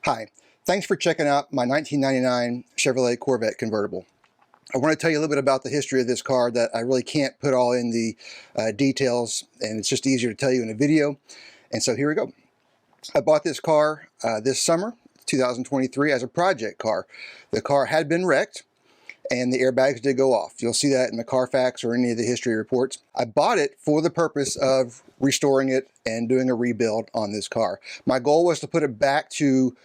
Hi, thanks for checking out my 1999 Chevrolet Corvette convertible. I want to tell you a little bit about the history of this car that I really can't put all in the details, and it's just easier to tell you in a video. And so here we go. I bought this car this summer, 2023, as a project car. The car had been wrecked and the airbags did go off. You'll see that in the Carfax or any of the history reports. I bought it for the purpose of restoring it and doing a rebuild on this car. My goal was to put it back to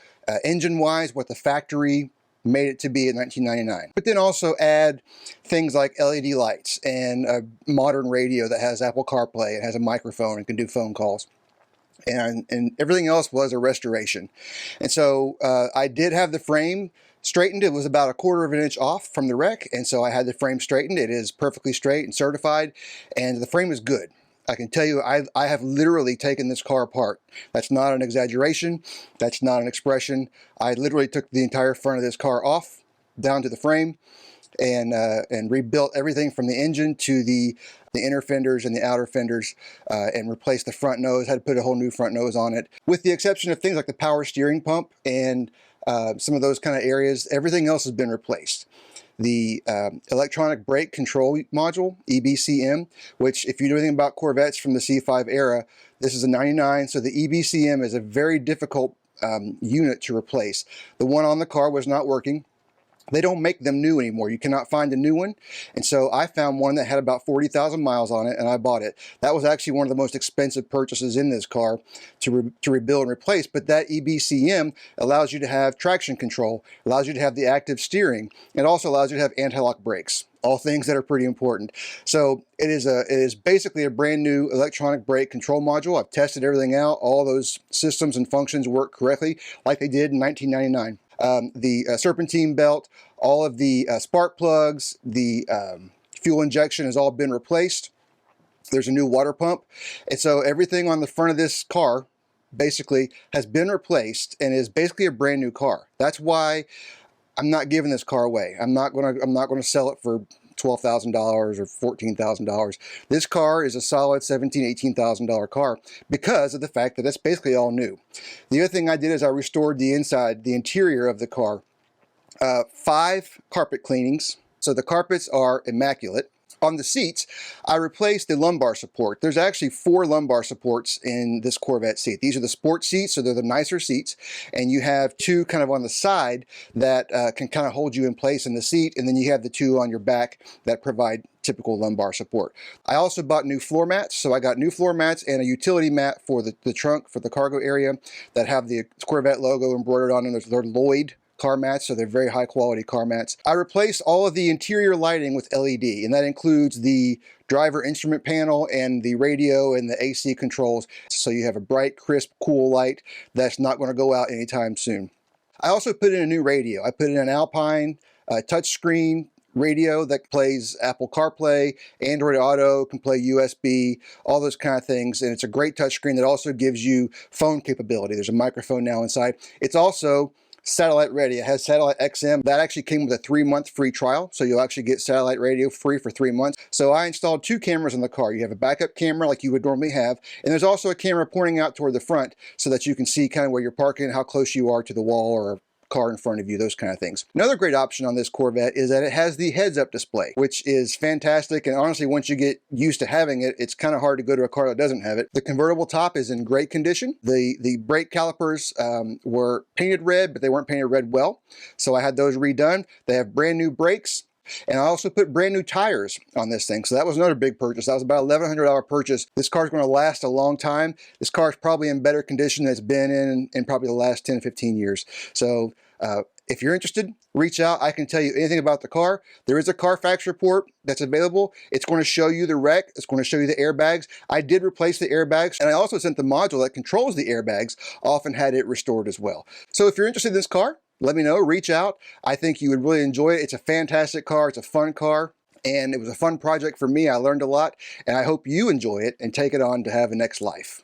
engine-wise what the factory made it to be in 1999, but then also add things like LED lights and a modern radio that has Apple CarPlay and has a microphone and can do phone calls. And everything else was a restoration. And so I did have the frame straightened. It was about 1/4 of an inch off from the wreck, and so I had the frame straightened. It is perfectly straight and certified, and the frame is good. I can tell you, I have literally taken this car apart. That's not an exaggeration. That's not an expression. I literally took the entire front of this car off, down to the frame, and rebuilt everything from the engine to the inner fenders and the outer fenders, and replaced the front nose. Had to put a whole new front nose on it, with the exception of things like the power steering pump and some of those kind of areas. Everything else has been replaced. The electronic brake control module, EBCM, which if you know anything about Corvettes from the C5 era, this is a 99, so the EBCM is a very difficult unit to replace. The one on the car was not working. They don't make them new anymore. You cannot find a new one. And so I found one that had about 40,000 miles on it, and I bought it. That was actually one of the most expensive purchases in this car to rebuild and replace. But that EBCM allows you to have traction control, allows you to have the active steering, and also allows you to have anti-lock brakes. All things that are pretty important. So it is basically a brand new electronic brake control module. I've tested everything out. All those systems and functions work correctly like they did in 1999. The serpentine belt, all of the spark plugs, the fuel injection has all been replaced. There's a new water pump. And so everything on the front of this car basically has been replaced and is basically a brand new car. That's why I'm not giving this car away. I'm not gonna sell it for $12,000 or $14,000. This car is a solid $17,000, $18,000 car because of the fact that it's basically all new. The other thing I did is I restored the inside, the interior of the car. 5 carpet cleanings. So the carpets are immaculate. On the seats, I replaced the lumbar support. There's actually 4 lumbar supports in this Corvette seat. These are the sport seats, so they're the nicer seats, and you have 2 kind of on the side that can kind of hold you in place in the seat, and then you have the 2 on your back that provide typical lumbar support. I also bought new floor mats, so I got new floor mats and a utility mat for the trunk, for the cargo area, that have the Corvette logo embroidered on them. They're Lloyd car mats, so they're very high quality car mats. I replaced all of the interior lighting with LED, and that includes the driver instrument panel and the radio and the AC controls, so you have a bright, crisp, cool light that's not going to go out anytime soon. I also put in a new radio. I put in an Alpine touchscreen radio that plays Apple CarPlay, Android Auto, can play USB, all those kind of things, and it's a great touchscreen that also gives you phone capability. There's a microphone now inside. It's also satellite ready. It has satellite XM. That actually came with a 3-month free trial, so you'll actually get satellite radio free for 3 months. So I installed 2 cameras in the car. You have a backup camera like you would normally have, and there's also a camera pointing out toward the front so that you can see kind of where you're parking, how close you are to the wall or car in front of you, those kind of things. Another great option on this Corvette is that it has the heads-up display, which is fantastic, and honestly, once you get used to having it, it's kind of hard to go to a car that doesn't have it. The convertible top is in great condition. The brake calipers were painted red, but they weren't painted red well, so I had those redone. They have brand new brakes, and I also put brand new tires on this thing. So that was another big purchase. That was about an $1,100 purchase. This car is going to last a long time. This car is probably in better condition than it's been in probably the last 10, 15 years. So if you're interested, reach out. I can tell you anything about the car. There is a Carfax report that's available. It's going to show you the wreck. It's going to show you the airbags. I did replace the airbags, and I also sent the module that controls the airbags off and had it restored as well. So if you're interested in this car, let me know, reach out. I think you would really enjoy it. It's a fantastic car. It's a fun car, and it was a fun project for me. I learned a lot, and I hope you enjoy it and take it on to have a next life.